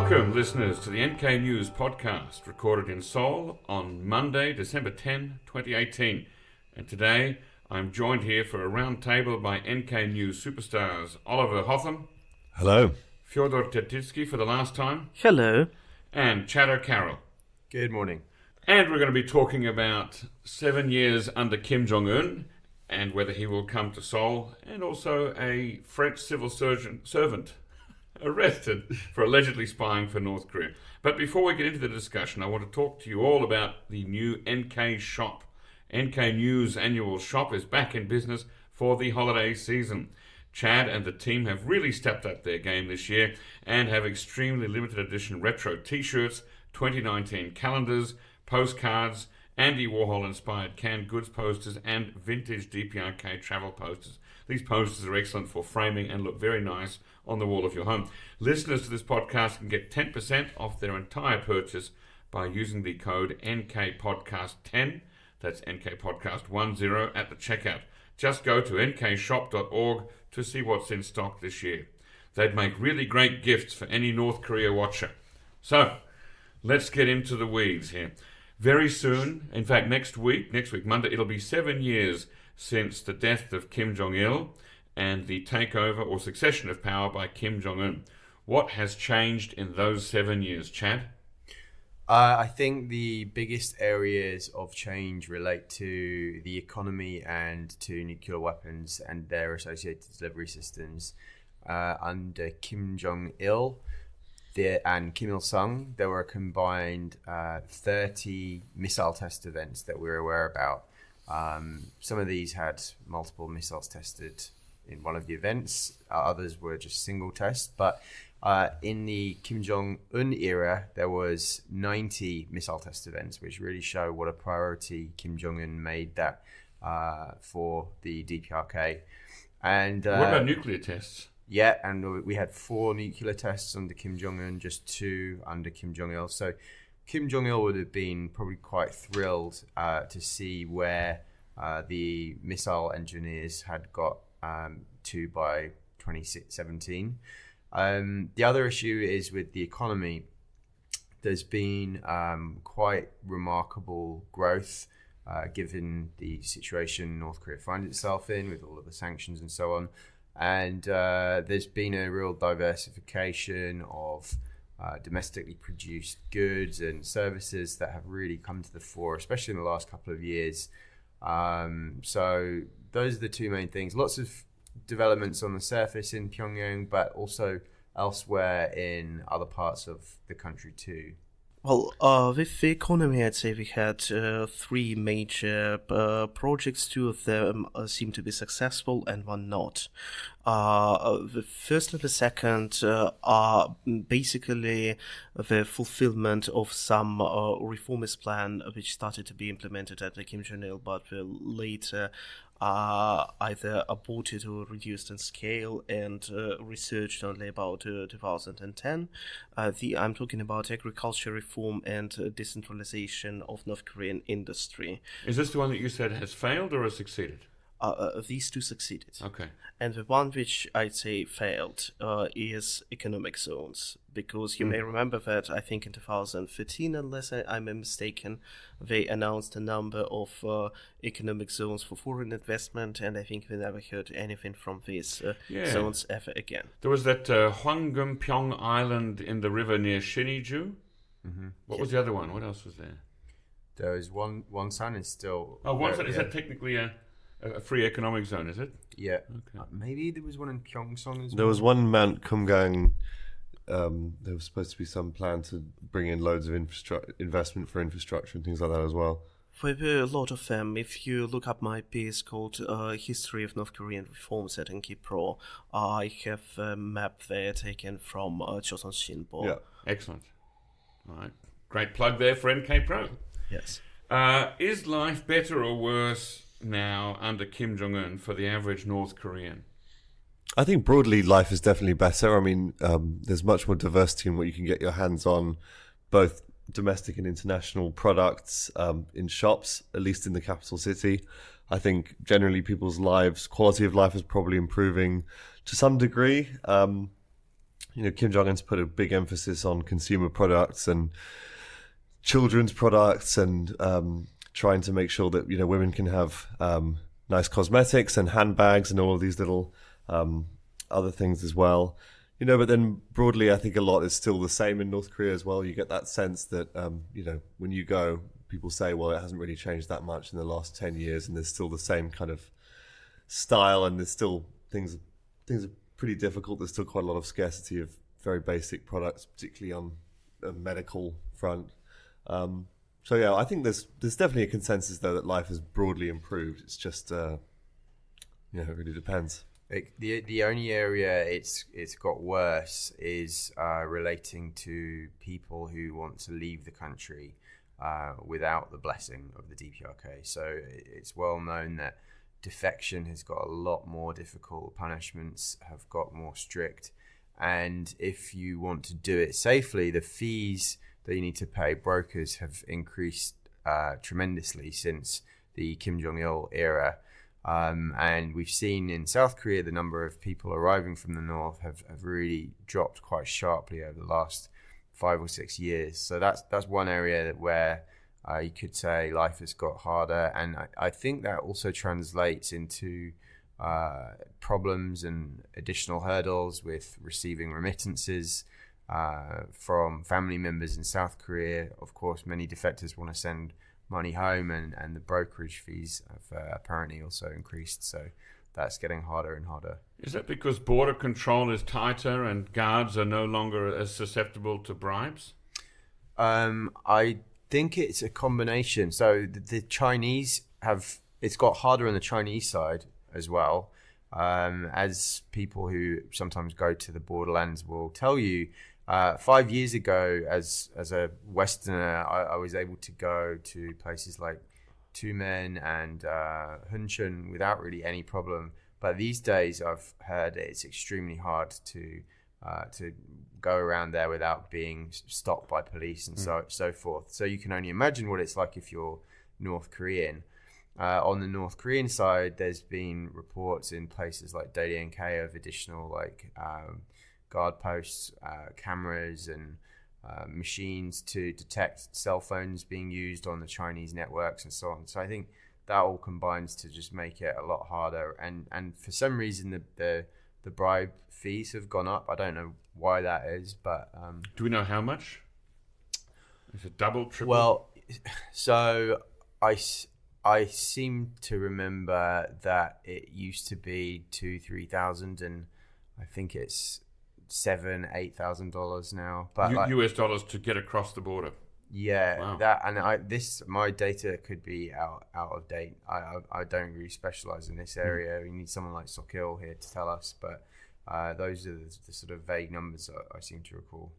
Welcome, listeners, to the NKNews Podcast, recorded in Seoul on Monday, December 10, 2018. And today, I'm joined here for a roundtable by NKNews superstars Oliver Hotham. Hello. Fyodor Tertitskiy for the last time. Hello. And Chatter Carroll. Good morning. And we're going to be talking about 7 years under Kim Jong Un and whether he will come to Seoul, and also a French civil servant arrested for allegedly spying for North Korea. But before we get into the discussion, I want to talk to you all about the new NK shop. NK News annual shop is back in business for the holiday season. Chad and the team have really stepped up their game this year and have extremely limited edition retro t-shirts, 2019 calendars, postcards, Andy Warhol-inspired canned goods posters, and vintage DPRK travel posters. These posters are excellent for framing and look very nice on the wall of your home. Listeners to this podcast can get 10% off their entire purchase by using the code NKPodcast10, that's NKPodcast10 at the checkout. Just go to nkshop.org to see what's in stock this year. They'd make really great gifts for any North Korea watcher. So, let's get into the weeds here. Very soon, in fact next week, Monday, it'll be 7 years since the death of Kim Jong Il and the takeover or succession of power by Kim Jong Un. What has changed in those 7 years, Chad? I think the biggest areas of change relate to the economy and to nuclear weapons and their associated delivery systems. Under Kim Jong Il and Kim Il-sung, there were a combined 30 missile test events that we're aware about. Some of these had multiple missiles tested in one of the events. Others were just single tests. But in the Kim Jong Un era, there was 90 missile test events, which really show what a priority Kim Jong Un made that for the DPRK. And what about nuclear tests? Yeah, and we had 4 nuclear tests under Kim Jong Un, just 2 under Kim Jong Il. So Kim Jong Il would have been probably quite thrilled to see where the missile engineers had got to by 2017. The other issue is with the economy. There's been quite remarkable growth given the situation North Korea finds itself in with all of the sanctions and so on. And there's been a real diversification of domestically produced goods and services that have really come to the fore, especially in the last couple of years. So those are the two main things. Lots of developments on the surface in Pyongyang, but also elsewhere in other parts of the country too. Well, with the economy, I'd say we had 3 major projects. 2 of them seem to be successful and 1 not. The first and the second are basically the fulfillment of some reformist plan which started to be implemented at the Kim Jong Il, but will later either aborted or reduced in scale and researched only about 2010. I'm talking about agriculture reform and decentralization of North Korean industry. Is this the one that you said has failed or has succeeded? These 2 succeeded. Okay. And the one which I'd say failed is economic zones, because you may remember that I think in 2013, unless I'm mistaken, they announced a number of economic zones for foreign investment, and I think we never heard anything from these zones ever again. There was that Hwanggeum Island in the river near Siniju. Mm-hmm. What was the other one? What else was there? There was Wonsan is still... Oh, Wonsan, is that technically a free economic zone, is it? Yeah. Okay. Maybe there was one in Pyeongseong as well. There was one Mount Kumgang. There was supposed to be some plan to bring in loads of investment for infrastructure and things like that as well. There were a lot of them. If you look up my piece called History of North Korean Reforms at NK Pro, I have a map there taken from Chosun Shinbo. Yeah, excellent. All right. Great plug there for NK Pro. Yes. Is life better or worse now under Kim Jong Un for the average North Korean? I think broadly life is definitely better. I mean, there's much more diversity in what you can get your hands on, both domestic and international products in shops, at least in the capital city. I think generally people's lives, quality of life is probably improving to some degree. Kim Jong Un's put a big emphasis on consumer products and children's products, and trying to make sure that women can have nice cosmetics and handbags and all of these little other things as well. But then broadly, I think a lot is still the same in North Korea as well. You get that sense that when you go, people say, well, it hasn't really changed that much in the last 10 years, and there's still the same kind of style, and there's still things are pretty difficult. There's still quite a lot of scarcity of very basic products, particularly on the medical front. So yeah, I think there's definitely a consensus though that life has broadly improved. It's just it really depends. The only area it's got worse is relating to people who want to leave the country without the blessing of the DPRK. So it's well known that defection has got a lot more difficult. Punishments have got more strict, and if you want to do it safely, the fees that you need to pay brokers have increased tremendously since the Kim Jong Il era. And we've seen in South Korea the number of people arriving from the north have really dropped quite sharply over the last 5 or 6 years. So that's one area where you could say life has got harder, and I think that also translates into problems and additional hurdles with receiving remittances from family members in South Korea. Of course, many defectors want to send money home, and the brokerage fees have apparently also increased. So that's getting harder and harder. Is that because border control is tighter and guards are no longer as susceptible to bribes? I think it's a combination. So the Chinese it's got harder on the Chinese side as well. As people who sometimes go to the borderlands will tell you, 5 years ago, as a Westerner, I was able to go to places like Tumen and Hunchun without really any problem. But these days, I've heard it's extremely hard to go around there without being stopped by police and so forth. So you can only imagine what it's like if you're North Korean. On the North Korean side, there's been reports in places like DPRK of additional guard posts, cameras, and machines to detect cell phones being used on the Chinese networks and so on. So I think that all combines to just make it a lot harder. And for some reason, the bribe fees have gone up. I don't know why that is, but do we know how much? Is it double, triple? Well, so I seem to remember that it used to be $2,000-3,000, and I think it's $7,000-8,000 now. But US dollars to get across the border. Yeah, wow. That, and my data could be out of date. I don't really specialize in this area. We need someone like Sokil here to tell us, but those are the sort of vague numbers I seem to recall.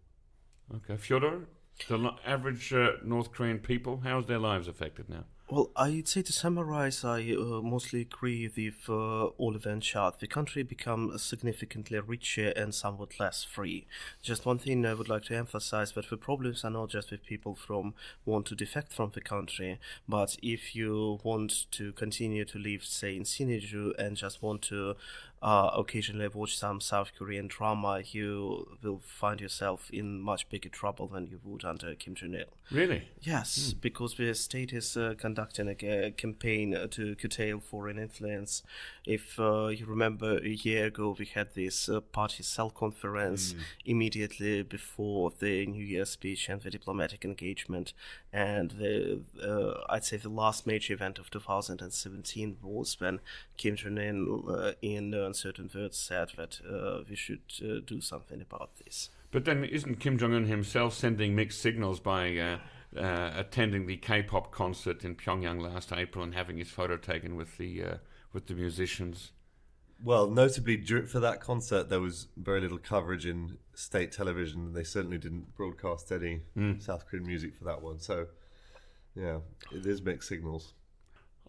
Okay, Fyodor, the average North Korean people, how's their lives affected now? Well, I'd say to summarize, I mostly agree with Oliver and Chad. The country become significantly richer and somewhat less free. Just one thing I would like to emphasize, that the problems are not just with people from want to defect from the country, but if you want to continue to live, say, in Sinuiju and just want to occasionally watch some South Korean drama, you will find yourself in much bigger trouble than you would under Kim Jong Il. Really? Yes, because the state is conducting a campaign to curtail foreign influence. If you remember, a year ago we had this party cell conference immediately before the New Year speech and the diplomatic engagement, and I'd say the last major event of 2017 was when Kim Jong Un in uncertain words said that we should do something about this. But then isn't Kim Jong Un himself sending mixed signals by attending the K-pop concert in Pyongyang last April and having his photo taken with the musicians? Well, notably for that concert, there was very little coverage in state television. They certainly didn't broadcast any South Korean music for that one. So, yeah, it is mixed signals.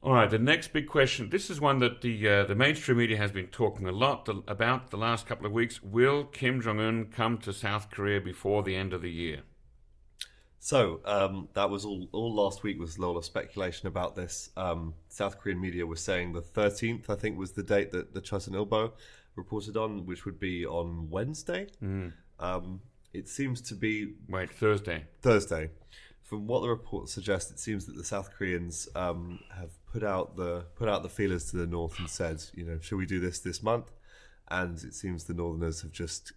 All right, the next big question. This is one that the mainstream media has been talking a lot about the last couple of weeks. Will Kim Jong Un come to South Korea before the end of the year? So that was all last week was a lot of speculation about this. South Korean media was saying the 13th, I think, was the date that the Chosun Ilbo reported on, which would be on Wednesday. It seems to be Thursday. From what the report suggests, it seems that the South Koreans have put out the feelers to the north and said, should we do this month? And it seems the Northerners have just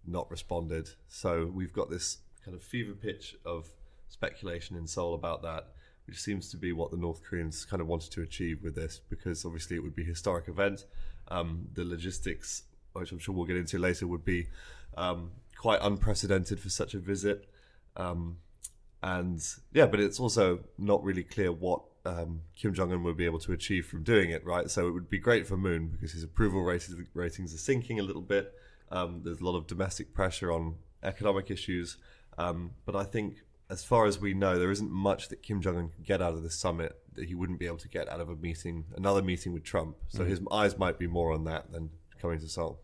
not responded. So we've got this kind of fever pitch of speculation in Seoul about that, which seems to be what the North Koreans kind of wanted to achieve with this, because obviously it would be a historic event. The logistics, which I'm sure we'll get into later, would be quite unprecedented for such a visit. But it's also not really clear what Kim Jong Un would be able to achieve from doing it, right? So it would be great for Moon because his approval ratings are sinking a little bit. There's a lot of domestic pressure on economic issues. But I think, as far as we know, there isn't much that Kim Jong Un can get out of this summit that he wouldn't be able to get out of another meeting with Trump. So his eyes might be more on that than coming to Seoul.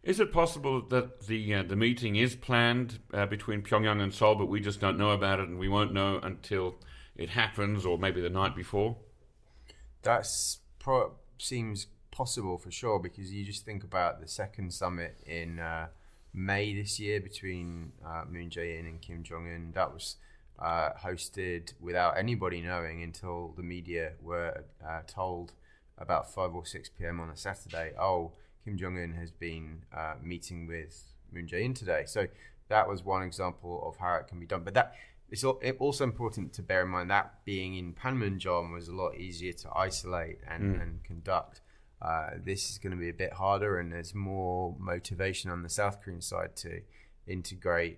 Is it possible that the meeting is planned between Pyongyang and Seoul, but we just don't know about it, and we won't know until it happens, or maybe the night before? That seems possible for sure, because you just think about the second summit in May this year between Moon Jae-in and Kim Jong Un. That was hosted without anybody knowing until the media were told about 5 or 6 p.m. on a Saturday, Kim Jong Un has been meeting with Moon Jae-in today. So that was one example of how it can be done. But it's also important to bear in mind that being in Panmunjom was a lot easier to isolate and conduct. This is going to be a bit harder, and there's more motivation on the South Korean side to integrate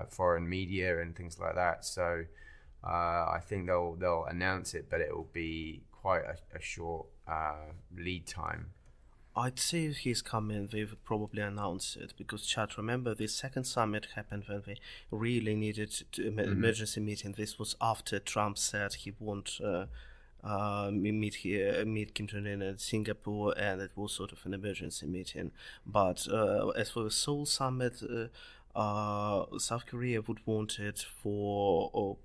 foreign media and things like that. So I think they'll announce it, but it will be quite a short lead time. I'd say if he's coming, they would probably announce it, because, Chad, remember the second summit happened when they really needed to emergency meeting. This was after Trump said he won't meet Kim Jong Un in Singapore, and it was sort of an emergency meeting. But as for the Seoul summit, South Korea would want it for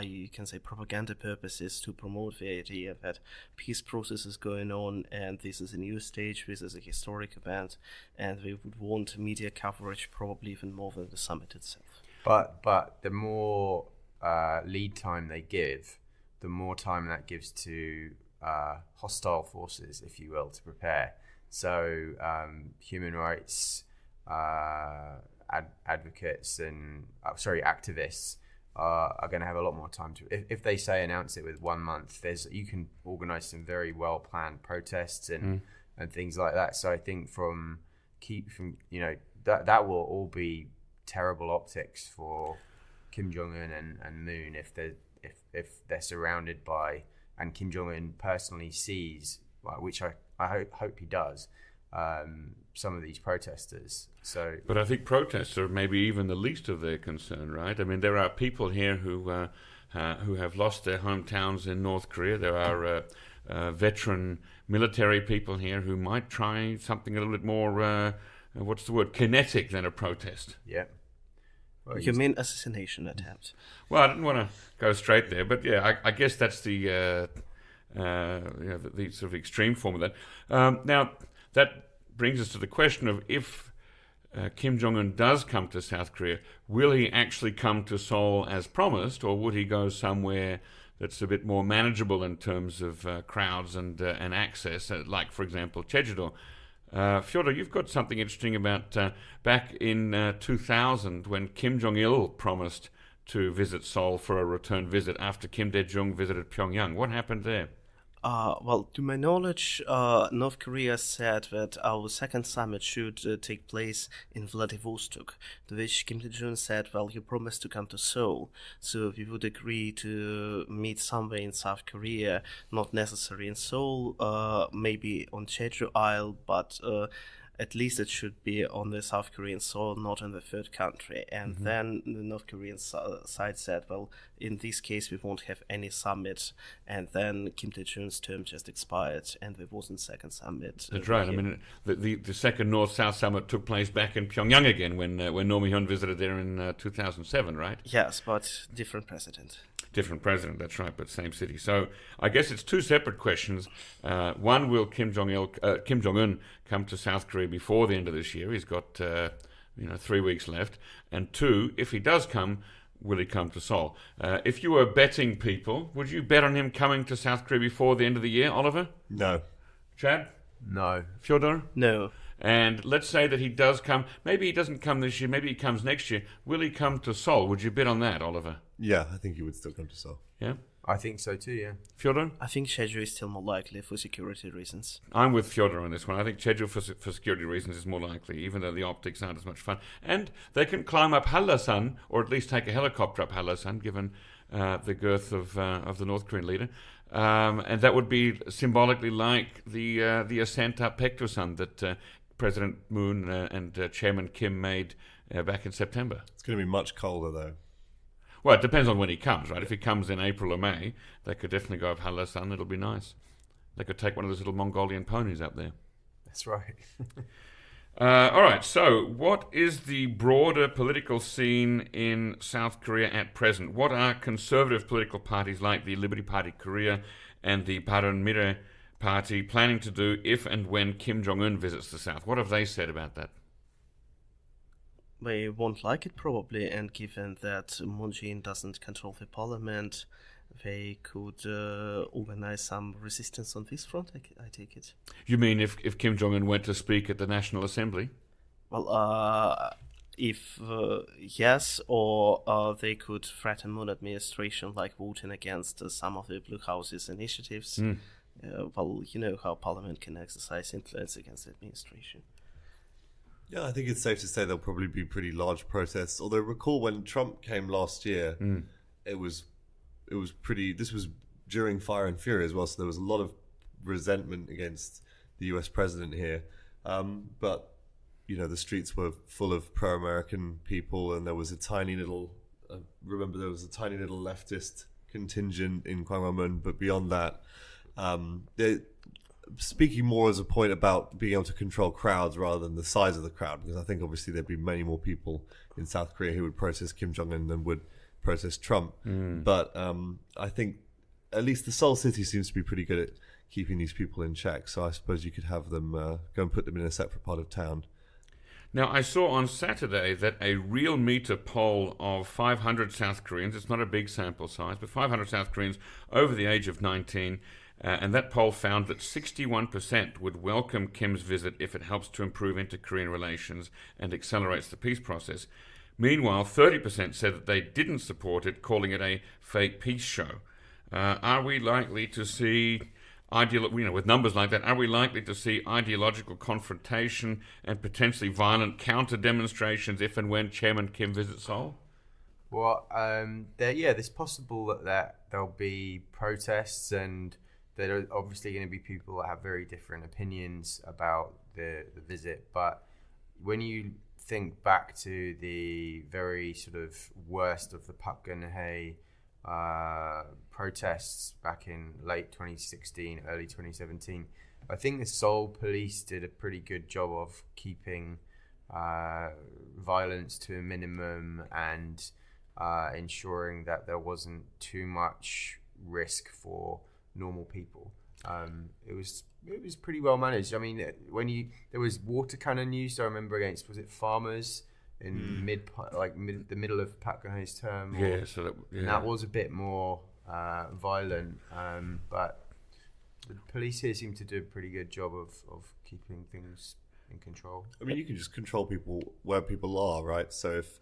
you can say propaganda purposes, to promote the idea that peace process is going on and this is a new stage, this is a historic event, and they would want media coverage probably even more than the summit itself. But the more lead time they give, the more time that gives to hostile forces, if you will, to prepare. So human rights advocates and activists are going to have a lot more time to. If they say announce it with 1 month, you can organise some very well planned protests and things like that. So I think that will all be terrible optics for Kim Jong Un and Moon if they're surrounded by, and Kim Jong Un personally sees, which I hope he does, some of these protesters. But I think protests are maybe even the least of their concern, right? I mean, there are people here who have lost their hometowns in North Korea. There are veteran military people here who might try something a little bit more, kinetic than a protest. Yeah. Well, you mean assassination attempt? Well, I didn't want to go straight there, but yeah, I guess that's the sort of extreme form of that. Now, that brings us to the question of if Kim Jong Un does come to South Korea, will he actually come to Seoul as promised, or would he go somewhere that's a bit more manageable in terms of crowds and access, like, for example, Jeju-do? Fyodor, you've got something interesting about back in 2000 when Kim Jong Il promised to visit Seoul for a return visit after Kim Dae-jung visited Pyongyang. What happened there? Well, to my knowledge, North Korea said that our second summit should take place in Vladivostok, to which Kim Dae-jung said, well, you promised to come to Seoul, so we would agree to meet somewhere in South Korea, not necessarily in Seoul, maybe on Jeju Isle, but at least it should be on the South Korean soil, not in the third country. And then the North Korean side said, well, in this case, we won't have any summit. And then Kim Dae-jung's term just expired, and there wasn't second summit. That's right. Here. I mean, the second North-South summit took place back in Pyongyang again when Roh Moo-hyun visited there in 2007, right? Yes, but different president. Different president, that's right, but same city. So I guess it's two separate questions. One, will Kim Jong Un come to South Korea before the end of this year? He's got 3 weeks left. And 2, if he does come, will he come to Seoul? If you were betting people, would you bet on him coming to South Korea before the end of the year, Oliver? No. Chad? No. Fyodor? No. And let's say that he does come. Maybe he doesn't come this year. Maybe he comes next year. Will he come to Seoul? Would you bet on that, Oliver? Yeah, I think he would still come to Seoul. Yeah? I think so too, yeah. Fyodor? I think Jeju is still more likely for security reasons. I'm with Fyodor on this one. I think Jeju for security reasons is more likely, even though the optics aren't as much fun. And they can climb up Hallasan, or at least take a helicopter up Hallasan, given the girth of the North Korean leader. And that would be symbolically like the ascent up Paektusan that President Moon and Chairman Kim made back in September. It's going to be much colder, though. Well, it depends on when he comes, right? If he comes in April or May, they could definitely go up Hallasan. It'll be nice. They could take one of those little Mongolian ponies up there. That's right. All right, so what is the broader political scene in South Korea at present? What are conservative political parties like the Liberty Party Korea and the Bareunmirae Party planning to do if and when Kim Jong Un visits the South? What have they said about that? They won't like it probably, and given that Moon Jae-in doesn't control the parliament, they could organize some resistance on this front, I take it. You mean if Kim Jong Un went to speak at the National Assembly? Well, if yes, or they could threaten Moon administration, like voting against some of the Blue House's initiatives. Well, you know how parliament can exercise influence against the administration. Yeah, I think it's safe to say there'll probably be pretty large protests. Although recall when Trump came last year, it was pretty. This was during Fire and Fury as well, so there was a lot of resentment against the U.S. president here. But the streets were full of pro-American people, and there was a tiny little. Remember, there was a tiny little leftist contingent in Gwanghwamun, but beyond that, speaking more as a point about being able to control crowds rather than the size of the crowd, because I think obviously there'd be many more people in South Korea who would protest Kim Jong Un than would protest Trump. But I think at least the Seoul city seems to be pretty good at keeping these people in check. So I suppose you could have them go and put them in a separate part of town. Now, I saw on Saturday that a Real Meter poll of 500 South Koreans, it's not a big sample size, but 500 South Koreans over the age of 19, and that poll found that 61% would welcome Kim's visit if it helps to improve inter-Korean relations and accelerates the peace process. Meanwhile, 30% said that they didn't support it, calling it a fake peace show. Are we likely to see, with numbers like that, are we likely to see ideological confrontation and potentially violent counter-demonstrations if and when Chairman Kim visits Seoul? Well, it's possible that there'll be protests, and there are obviously going to be people that have very different opinions about the visit. But when you think back to the very sort of worst of the Park Geun-hye protests back in late 2016, early 2017, I think the Seoul police did a pretty good job of keeping violence to a minimum and ensuring that there wasn't too much risk for normal people. It was pretty well managed. I mean, there was water cannon used, I remember, against, was it farmers in the middle of Park Geun-hye's term? And that was a bit more violent, but the police here seem to do a pretty good job of keeping things in control. I mean, you can just control people where people are, right? So if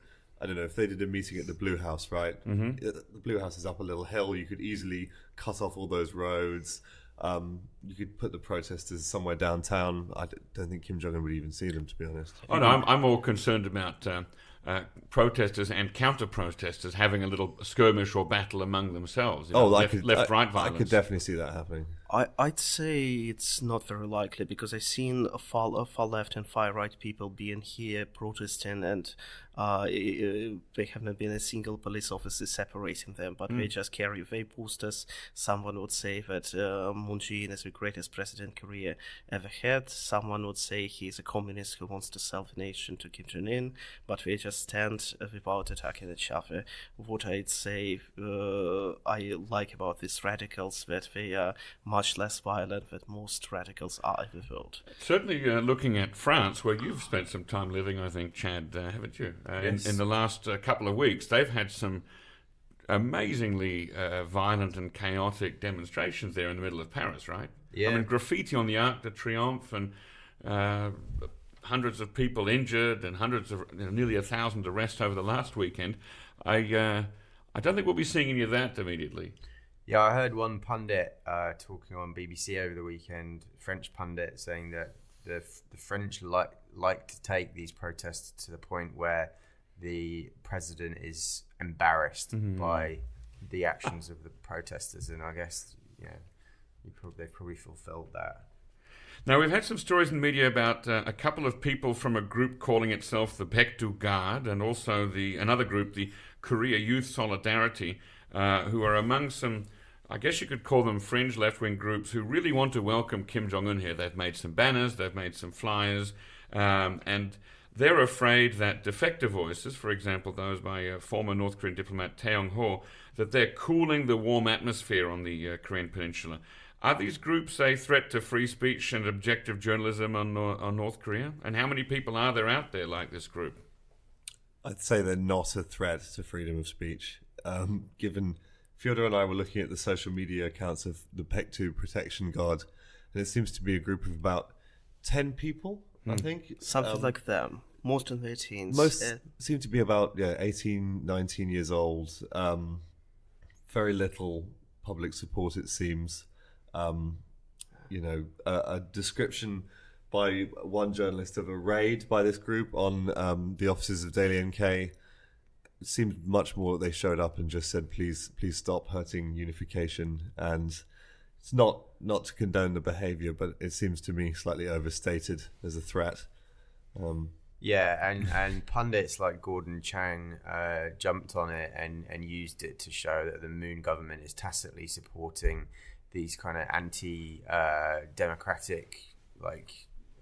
they did a meeting at the Blue House, right? The Blue House is up a little hill. You could easily cut off all those roads. You could put the protesters somewhere downtown. I don't think Kim Jong Un would even see them, to be honest. Oh no, I'm more concerned about protesters and counter-protesters having a little skirmish or battle among themselves. Left-right violence. I could definitely see that happening. I'd say it's not very likely, because I've seen far left and far right people being here protesting, and there have not been a single police officer separating them, but they just carry their posters. Someone would say that Moon Jae-in is the greatest president Korea ever had. Someone would say he's a communist who wants to sell the nation to Kim Jong Un, but they just stand without attacking each other. What I'd say I like about these radicals that they are much less violent than most radicals are in the world. Certainly looking at France, where you've spent some time living, I think, Chad, haven't you? Yes. In the last couple of weeks, they've had some amazingly violent and chaotic demonstrations there in the middle of Paris, right? Yeah. I mean, graffiti on the Arc de Triomphe and hundreds of people injured and nearly 1,000 arrests over the last weekend. I don't think we'll be seeing any of that immediately. Yeah, I heard one pundit talking on BBC over the weekend, French pundit, saying that the French like to take these protests to the point where the president is embarrassed by the actions of the protesters, and I guess they've probably fulfilled that. Now, we've had some stories in the media about a couple of people from a group calling itself the Baekdu Guard, and also another group, the Korea Youth Solidarity, who are among some, I guess you could call them fringe left-wing groups who really want to welcome Kim Jong Un here. They've made some banners, they've made some flyers, and they're afraid that defector voices, for example, those by former North Korean diplomat Tae Yong-ho, that they're cooling the warm atmosphere on the Korean peninsula. Are these groups a threat to free speech and objective journalism on North Korea? And how many people are there out there like this group? I'd say they're not a threat to freedom of speech. Given Fyodor and I were looking at the social media accounts of the Baekdu Protection Guard, and it seems to be a group of about 10 people, I think. Something like them. Most in their teens. Most seem to be about 18, 19 years old. Very little public support, it seems. A description by one journalist of a raid by this group on the offices of Daily NK. It seemed much more that they showed up and just said, please stop hurting unification. And it's not to condone the behavior, but it seems to me slightly overstated as a threat. And pundits like Gordon Chang jumped on it and used it to show that the Moon government is tacitly supporting these kind of anti-democratic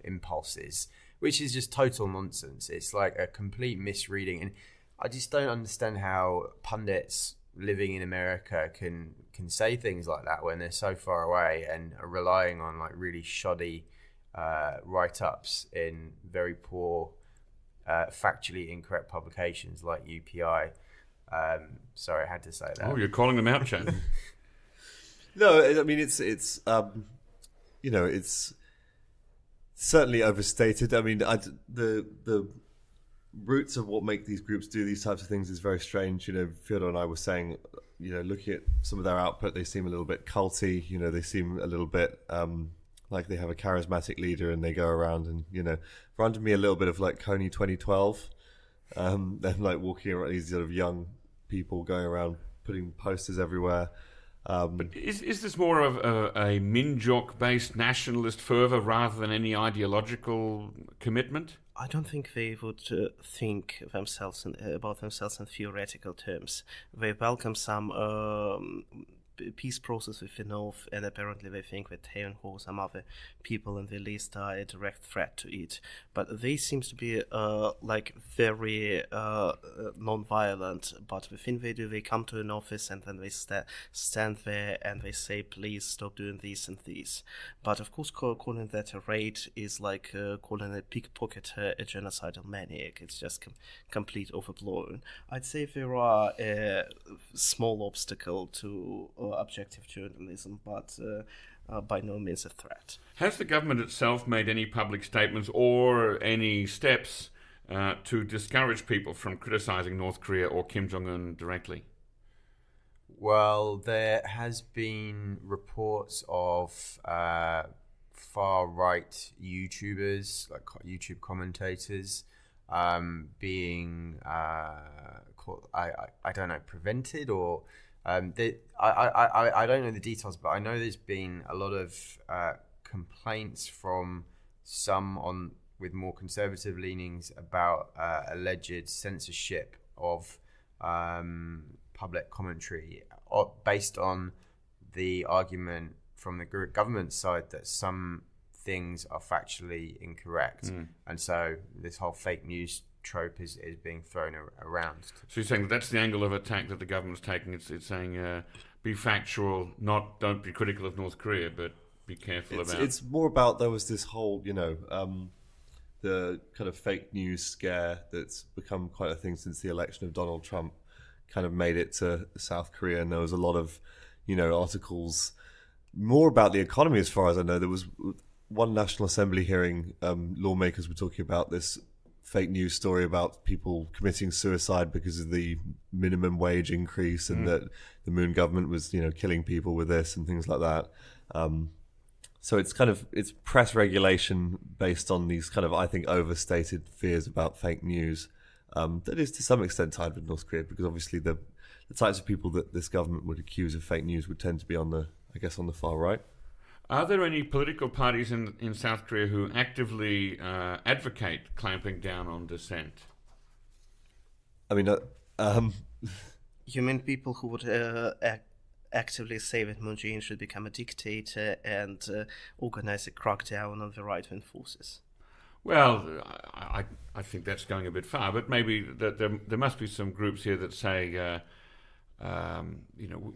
impulses, which is just total nonsense. It's like a complete misreading, and I just don't understand how pundits living in America can say things like that when they're so far away and are relying on really shoddy write-ups in very poor, factually incorrect publications like UPI. Sorry, I had to say that. Oh, you're calling them out, Chad. No, I mean it's certainly overstated. I mean, the roots of what make these groups do these types of things is very strange. Fyodor and I were saying, looking at some of their output, they seem a little bit culty. They seem a little bit like they have a charismatic leader, and they go around and reminded me a little bit of like Kony 2012. Them walking around, these sort of young people going around putting posters everywhere. But is this more of a Minjok-based nationalist fervour rather than any ideological commitment? I don't think they would think about themselves in theoretical terms. They welcome some peace process with the North, and apparently they think that Tae Yong-ho, some other people in the list, are a direct threat to it. But they seem to be very non-violent. But the thing they do, they come to an office and then they stand there and they say, please stop doing this and this. But of course, calling that a raid is like calling a pickpocketer a genocidal maniac. It's just complete overblown. I'd say there are a small obstacle to objective journalism, but by no means a threat. Has the government itself made any public statements or any steps to discourage people from criticising North Korea or Kim Jong Un directly? Well, there has been reports of far-right YouTubers, like YouTube commentators, being called, I don't know, prevented or I don't know the details, but I know there's been a lot of complaints from some with more conservative leanings about alleged censorship of public commentary based on the argument from the government side that some things are factually incorrect. And so this whole fake news trope is being thrown around. So you're saying that's the angle of attack that the government's taking. It's saying be factual, don't be critical of North Korea, but be careful about. It's more about there was this whole, the kind of fake news scare that's become quite a thing since the election of Donald Trump kind of made it to South Korea, and there was a lot of, articles more about the economy as far as I know. There was one National Assembly hearing, lawmakers were talking about this fake news story about people committing suicide because of the minimum wage increase, and that the Moon government was, killing people with this and things like that. So it's press regulation based on these kind of, I think, overstated fears about fake news. That is to some extent tied with North Korea, because obviously the types of people that this government would accuse of fake news would tend to be on the far right. Are there any political parties in South Korea who actively advocate clamping down on dissent? I mean, You mean people who would actively say that Moon Jae-in should become a dictator and organize a crackdown on the right-wing forces? Well, I think that's going a bit far, but maybe there must be some groups here that say,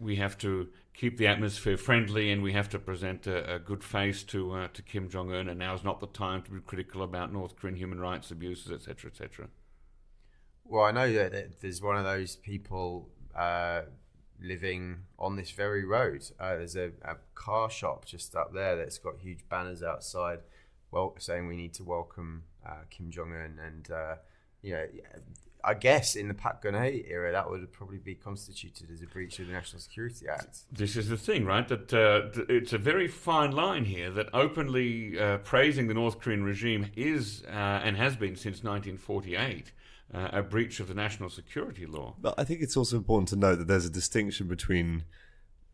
we have to keep the atmosphere friendly and we have to present a good face to Kim Jong Un, and now's not the time to be critical about North Korean human rights abuses, etc., etc. Well, I know that there's one of those people living on this very road. There's a car shop just up there that's got huge banners outside, saying we need to welcome Kim Jong Un, and I guess in the Park Geun-hye era that would probably be constituted as a breach of the National Security Act. This is the thing, right? That it's a very fine line here. That openly praising the North Korean regime is and has been since 1948. A breach of the national security law. But I think it's also important to note that there's a distinction between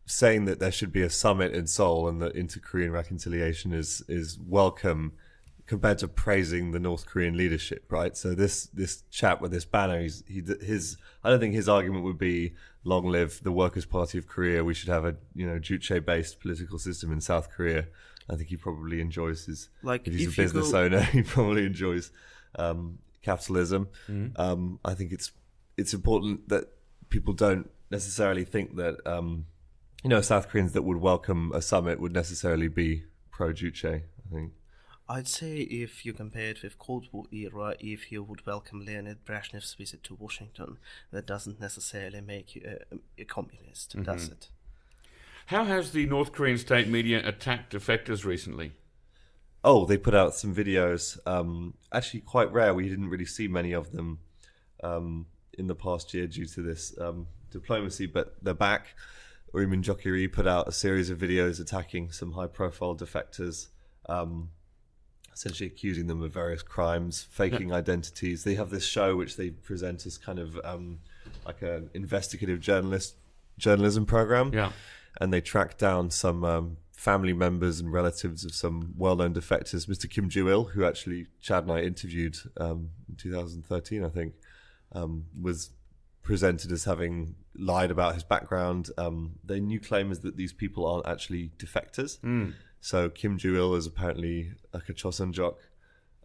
saying that there should be a summit in Seoul and that inter-Korean reconciliation is welcome, compared to praising the North Korean leadership, right? So this chap with this banner, I don't think his argument would be long live the Workers' Party of Korea. We should have a Juche-based political system in South Korea. I think he probably enjoys if he's a business owner, he probably enjoys capitalism. I think it's important that people don't necessarily think that South Koreans that would welcome a summit would necessarily be pro-Juche, I think. I'd say if you compare it with Cold War era, if you would welcome Leonid Brezhnev's visit to Washington, that doesn't necessarily make you a communist, does it? How has the North Korean state media attacked defectors recently? Oh, they put out some videos. Actually, quite rare. We didn't really see many of them in the past year due to this diplomacy, but they're back. Urimin Jokiri put out a series of videos attacking some high-profile defectors, essentially accusing them of various crimes, faking identities. They have this show which they present as kind of like an investigative journalism program. Yeah. And they track down some family members and relatives of some well-known defectors. Mr. Kim Jong Il, who actually Chad and I interviewed in 2013, I think, was presented as having lied about his background. Their new claim is that these people aren't actually defectors. So Kim Jong Il is apparently like a Chosunjok,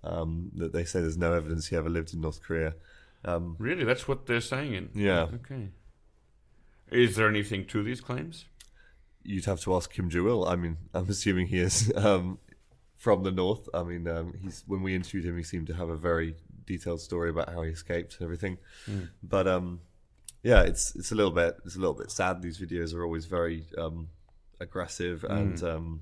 that they say there's no evidence he ever lived in North Korea. Really? That's what they're saying? Yeah. Okay. Is there anything to these claims? You'd have to ask Kim Jong Il. I mean, I'm assuming he is from the north. I mean, when we interviewed him, he seemed to have a very detailed story about how he escaped and everything. But yeah, it's a little bit sad. These videos are always very aggressive and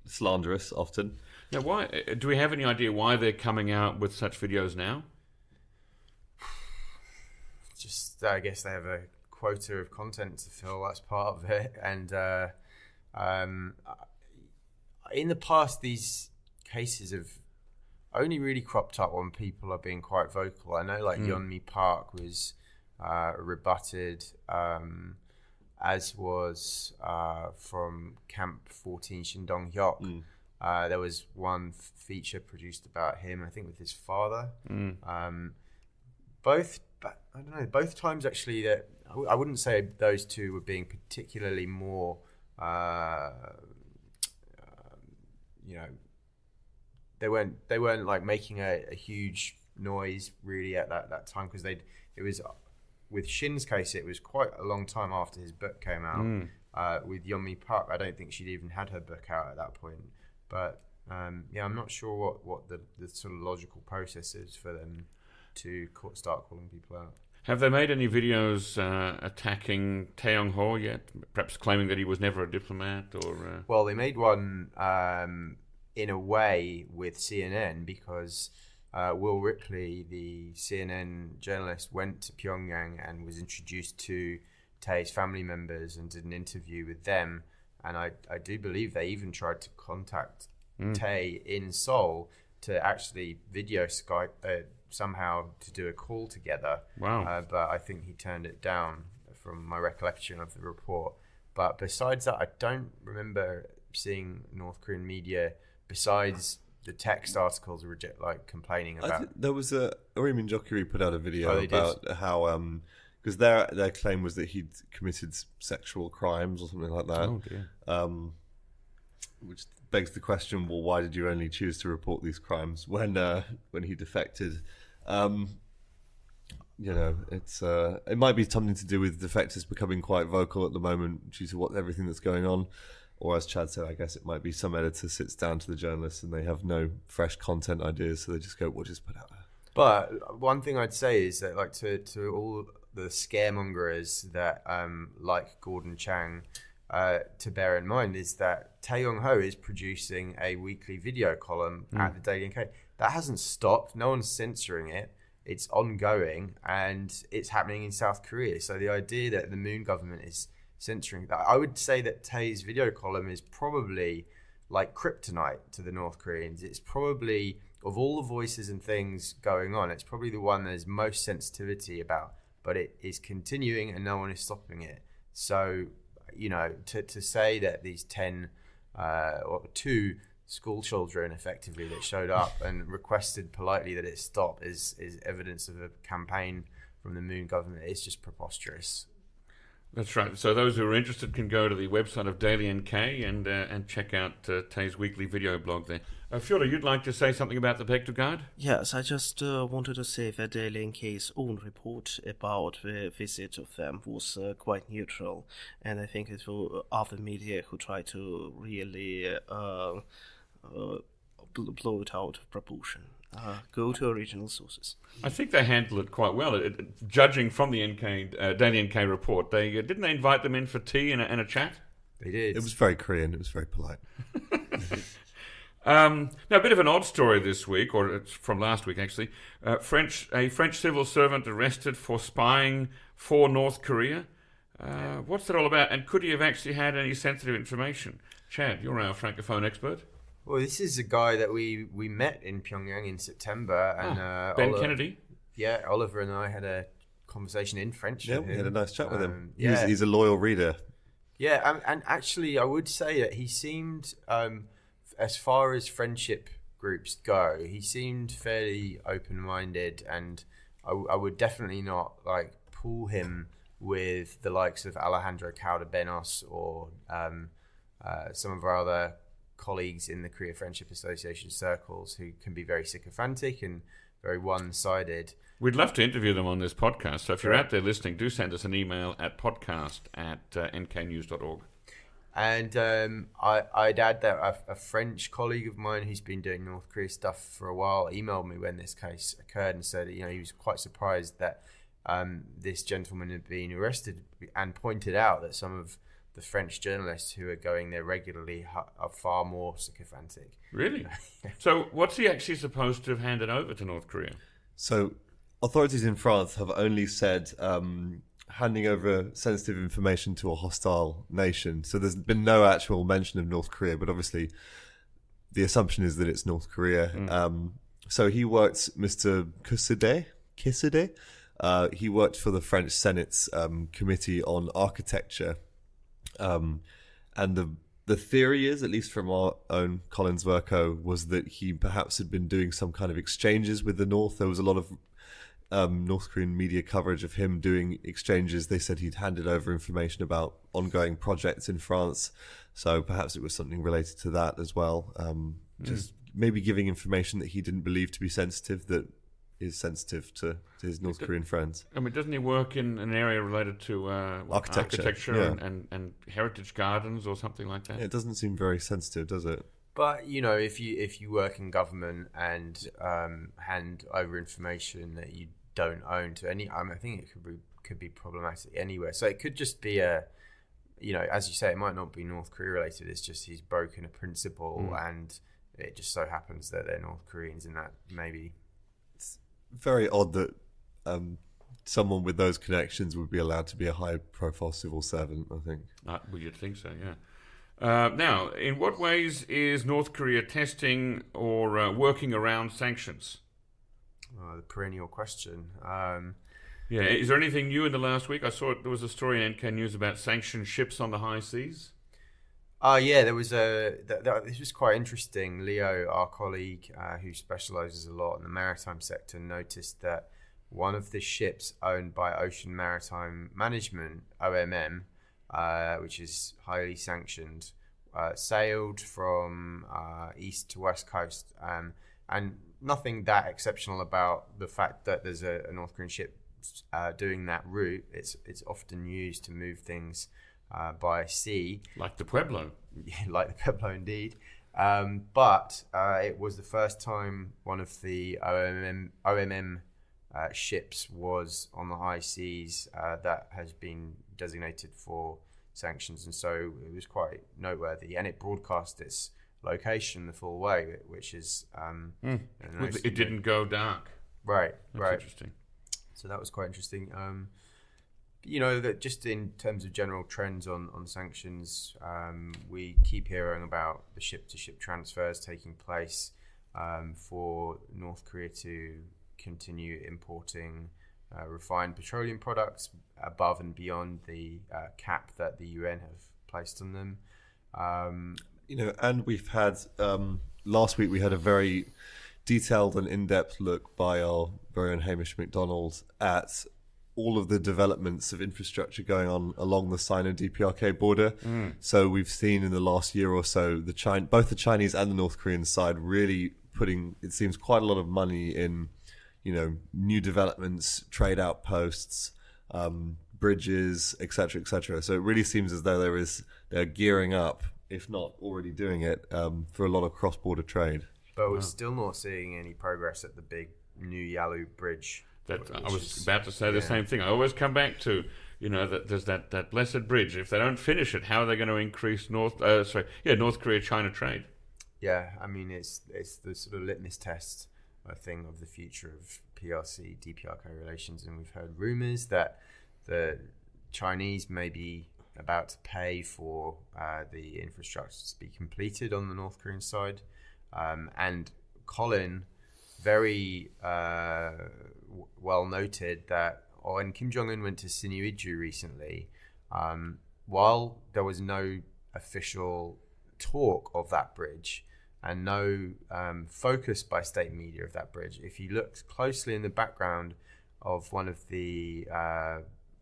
slanderous often. Now, why do we have any idea why they're coming out with such videos now? Just, I guess they have a quota of content to fill. That's part of it. And in the past, these cases have only really cropped up when people are being quite vocal. I know, like Yeonmi Park was rebutted, as was from Camp 14 Shindong-hyuk. There was one feature produced about him, I think, with his father. Both times actually that I wouldn't say those two were being particularly more, they weren't like making a huge noise really at that time, because it was with Shin's case, it was quite a long time after his book came out. With Yeonmi Park, I don't think she'd even had her book out at that point. But I'm not sure what the sort of logical process is for them to start calling people out. Have they made any videos attacking Tae-yong-ho yet? Perhaps claiming that he was never a diplomat, or? Well, they made one in a way with CNN, because Will Ripley, the CNN journalist, went to Pyongyang and was introduced to Tae's family members and did an interview with them. And I do believe they even tried to contact Tae in Seoul to actually video Skype somehow to do a call together. Wow. But I think he turned it down from my recollection of the report. But besides that, I don't remember seeing North Korean media, besides the text articles, complaining about. There was Ori Minjokiri put out a video did. about how because their claim was that he'd committed sexual crimes or something like that. Oh dear. Which begs the question: well, why did you only choose to report these crimes when he defected? It might be something to do with defectors becoming quite vocal at the moment due to everything that's going on. Or as Chad said, I guess it might be some editor sits down to the journalists and they have no fresh content ideas, so they just go, "We'll just put out there." But one thing I'd say is that, like, to all the scaremongers that like Gordon Chang, to bear in mind is that Tae-yong-ho is producing a weekly video column at the Daily NK. That hasn't stopped. No one's censoring it. It's ongoing, and it's happening in South Korea. So the idea that the Moon government is censoring that, I would say that Tae's video column is probably like kryptonite to the North Koreans. It's probably, of all the voices and things going on, it's probably the one there's most sensitivity about, but it is continuing and no one is stopping it. So, to say that these 10 or 2 school children effectively that showed up and requested politely that it stop is evidence of a campaign from the Moon government. It's just preposterous. That's right. So those who are interested can go to the website of Daily NK and check out Tae's weekly video blog there. Fyodor, you'd like to say something about the Baek Guide? Yes, I just wanted to say that Daily NK's own report about the visit of them was quite neutral, and I think it will other media who try to really blow it out of proportion. Go to original sources. I think they handled it quite well. Judging from the Daily NK report, didn't they invite them in for tea and a chat? They did. It was very Korean. It was very polite. Now, a bit of an odd story this week, or it's from last week actually. A French civil servant arrested for spying for North Korea. What's that all about? And could he have actually had any sensitive information? Chad, you're our francophone expert. Well, this is a guy that we met in Pyongyang in September, and Ben Kennedy. Yeah, Oliver and I had a conversation in French. Yeah, with him. we had a nice chat with him. Yeah. He's a loyal reader. Yeah, and actually, I would say that he seemed, as far as friendship groups go, he seemed fairly open-minded, and I would definitely not pull him with the likes of Alejandro Calder-Benos or some of our other colleagues in the Korea Friendship Association circles who can be very sycophantic and very one-sided. We'd love to interview them on this podcast, so if you're out there listening, do send us an email at podcast@nknews.org. And I'd add that a French colleague of mine who's been doing North Korea stuff for a while emailed me when this case occurred and said he was quite surprised that this gentleman had been arrested, and pointed out that some of the French journalists who are going there regularly are far more sycophantic. Really? So what's he actually supposed to have handed over to North Korea? So authorities in France have only said handing over sensitive information to a hostile nation. So there's been no actual mention of North Korea, but obviously the assumption is that it's North Korea. So he worked, Mr. Kissede, he worked for the French Senate's Committee on Architecture. And the theory is, at least from our own Collins Verco, was that he perhaps had been doing some kind of exchanges with the North. There was a lot of North Korean media coverage of him doing exchanges. They said he'd handed over information about ongoing projects in France. So perhaps it was something related to that as well. Just maybe giving information that he didn't believe to be sensitive that is sensitive to his North Korean friends. I mean, doesn't he work in an area related to Architecture, and heritage gardens or something like that? It doesn't seem very sensitive, does it? But if you work in government and hand over information that you don't own to any, I think it could be problematic anywhere. So it could just be as you say, it might not be North Korea related. It's just he's broken a principle, and it just so happens that they're North Koreans, and that maybe. It's very odd that someone with those connections would be allowed to be a high-profile civil servant, I think. Well, you'd think so, yeah. Now, in what ways is North Korea testing or working around sanctions? The perennial question. Is there anything new in the last week? I saw there was a story in NKNews about sanctioned ships on the high seas. There was this was quite interesting. Leo, our colleague who specialises a lot in the maritime sector, noticed that one of the ships owned by Ocean Maritime Management, OMM, which is highly sanctioned, sailed from east to west coast, and nothing that exceptional about the fact that there's a North Korean ship doing that route. It's often used to move things by sea, like the Pueblo. Like the Pueblo, indeed. But it was the first time one of the OMM ships was on the high seas that has been designated for sanctions, and so it was quite noteworthy, and it broadcast its location the full way, which is It didn't go dark. Right. Interesting. So that was quite interesting. That just in terms of general trends on sanctions, we keep hearing about the ship-to-ship transfers taking place for North Korea to continue importing refined petroleum products above and beyond the cap that the UN have placed on them. And we've had, last week we had a very detailed and in-depth look by our very own Hamish MacDonald at all of the developments of infrastructure going on along the Sino-DPRK border. So we've seen in the last year or so both the Chinese and the North Korean side really putting, it seems, quite a lot of money in, new developments, trade outposts, bridges, etc., etc. So it really seems as though they're gearing up, if not already doing it, for a lot of cross-border trade. But we're still not seeing any progress at the big New Yalu Bridge. I was about to say the same thing. I always come back to, that there's that blessed bridge. If they don't finish it, how are they going to increase North Korea-China trade? Yeah, I mean, it's the sort of litmus test, I think, of the future of PRC-DPRK relations. And we've heard rumours that the Chinese may be about to pay for the infrastructure to be completed on the North Korean side. And Colin very well noted that when Kim Jong Un went to Sinuiju recently, while there was no official talk of that bridge and no focus by state media of that bridge, if you looked closely in the background of one of the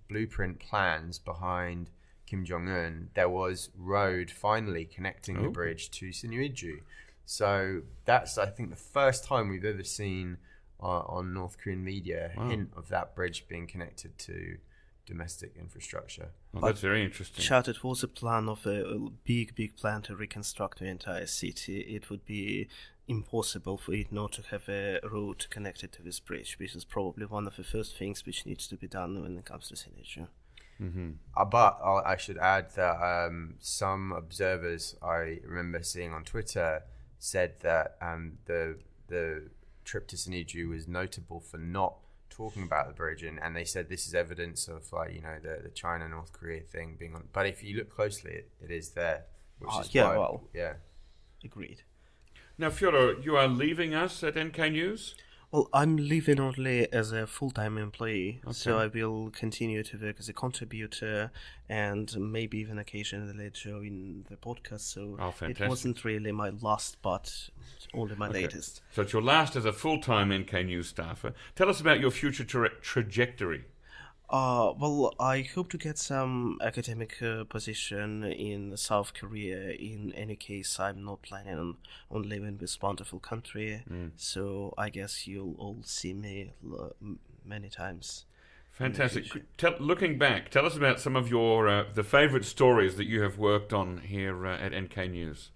blueprint plans behind Kim Jong Un, there was road finally connecting the bridge to Sinuiju. So that's, I think, the first time we've ever seen on North Korean media a hint of that bridge being connected to domestic infrastructure. Well, that's very interesting. Chad, it was a plan of a big plan to reconstruct the entire city. It would be impossible for it not to have a road connected to this bridge, which is probably one of the first things which needs to be done when it comes to Sinuiju. Mm-hmm. But I should add that some observers I remember seeing on Twitter said that the trip to Sinuiju was notable for not talking about the bridge, and they said this is evidence of the China-North Korea thing being on. But if you look closely, it is there, which is agreed. Now, Fyodor, you are leaving us at NK News? Well, I'm leaving only as a full-time employee, so I will continue to work as a contributor and maybe even occasionally join the podcast. So it wasn't really my last, but only my latest. So it's your last as a full-time NK News staffer. Tell us about your future trajectory. Well, I hope to get some academic position in South Korea. In any case, I'm not planning on living this wonderful country, so I guess you'll all see me many times. Fantastic. Looking back, tell us about some of your the favourite stories that you have worked on here at NK News.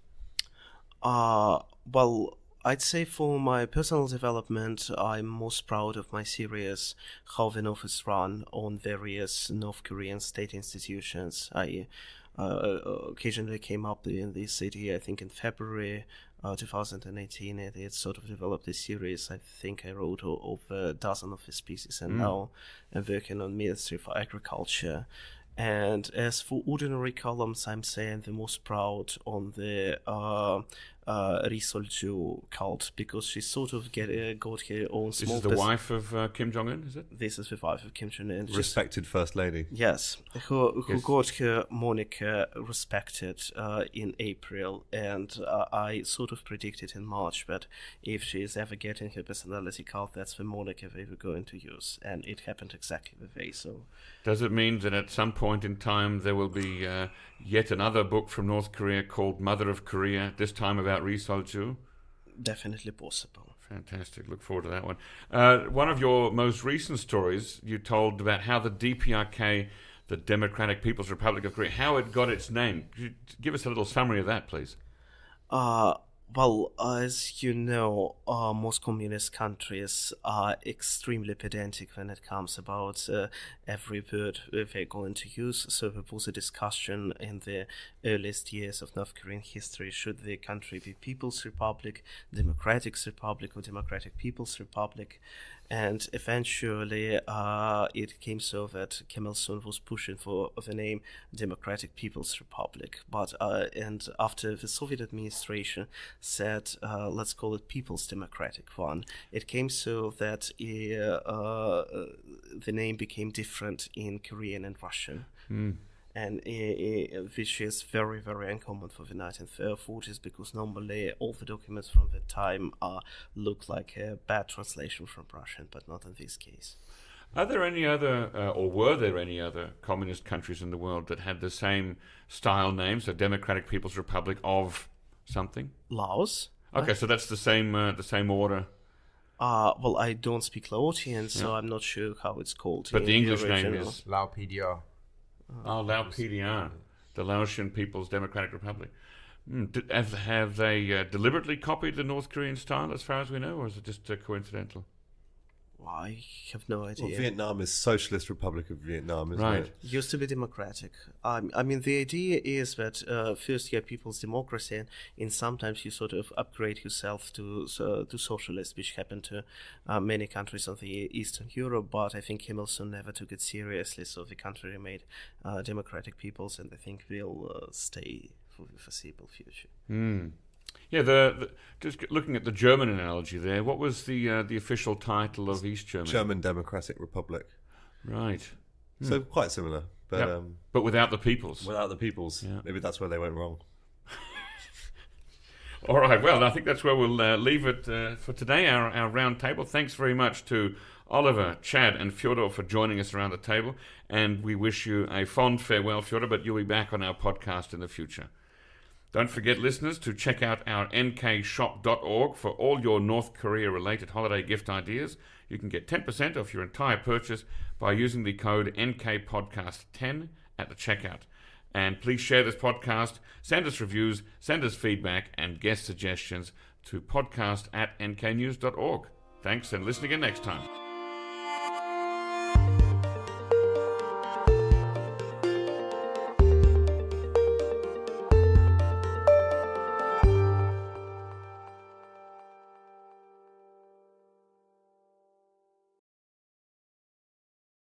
Well, I'd say for my personal development, I'm most proud of my series How the North is Run on various North Korean state institutions. I occasionally came up in this city, I think in February 2018. It sort of developed a series. I think I wrote over a dozen of his pieces, and now I'm working on Ministry for Agriculture. And as for ordinary columns, I'm saying the most proud on the Ri Sol-ju cult, because she sort of got her own small... This is the wife of Kim Jong Un, is it? This is the wife of Kim Jong Un. Respected First Lady. Yes, who got her moniker respected in April, and I sort of predicted in March that if she is ever getting her personality cult, that's the moniker they were going to use, and it happened exactly the way. So, does it mean that at some point in time there will be yet another book from North Korea called Mother of Korea, this time about Ri Sol-ju? Definitely possible. Fantastic. Look forward to that one. One of your most recent stories, you told about how the DPRK, the Democratic People's Republic of Korea, how it got its name. Could you give us a little summary of that, please? Well, as you know, most communist countries are extremely pedantic when it comes about every word they're going to use. So there was a discussion in the earliest years of North Korean history: should the country be People's Republic, Democratic Republic, or Democratic People's Republic? And eventually it came so that Kim Il-sung was pushing for the name Democratic People's Republic. But and after the Soviet administration said, let's call it People's Democratic one, it came so that the name became different in Korean and Russian. And which is very, very uncommon for the 1940s, because normally all the documents from the time look like a bad translation from Russian, but not in this case. Are there any other, or were there any other communist countries in the world that had the same style names, a Democratic People's Republic of something? Laos. Okay, so that's the same order. Well, I don't speak Laotian, so I'm not sure how it's called. But the English name is Lao PDR. Lao PDR, the Laotian People's Democratic Republic. Have they deliberately copied the North Korean style, as far as we know, or is it just coincidental? I have no idea. Well, Vietnam is Socialist Republic of Vietnam, isn't Right. it? Used to be democratic. I mean, the idea is that first you have people's democracy, and sometimes you sort of upgrade yourself to socialist, which happened to many countries of the Eastern Europe. But I think Kim Il-sung never took it seriously, so the country remained democratic peoples, and I think will stay for the foreseeable future. Yeah, just looking at the German analogy there, what was the official title of East Germany? German Democratic Republic. Right. So quite similar, but Yep. But without the peoples. without the peoples. Yeah. Maybe that's where they went wrong. All right, well, I think that's where we'll leave it for today, our round table. Thanks very much to Oliver, Chad, and Fyodor for joining us around the table, and we wish you a fond farewell, Fyodor, but you'll be back on our podcast in the future. Don't forget, listeners, to check out our nkshop.org for all your North Korea-related holiday gift ideas. You can get 10% off your entire purchase by using the code NKPodcast10 at the checkout. And please share this podcast, send us reviews, send us feedback and guest suggestions to podcast@nknews.org. Thanks, and listen again next time.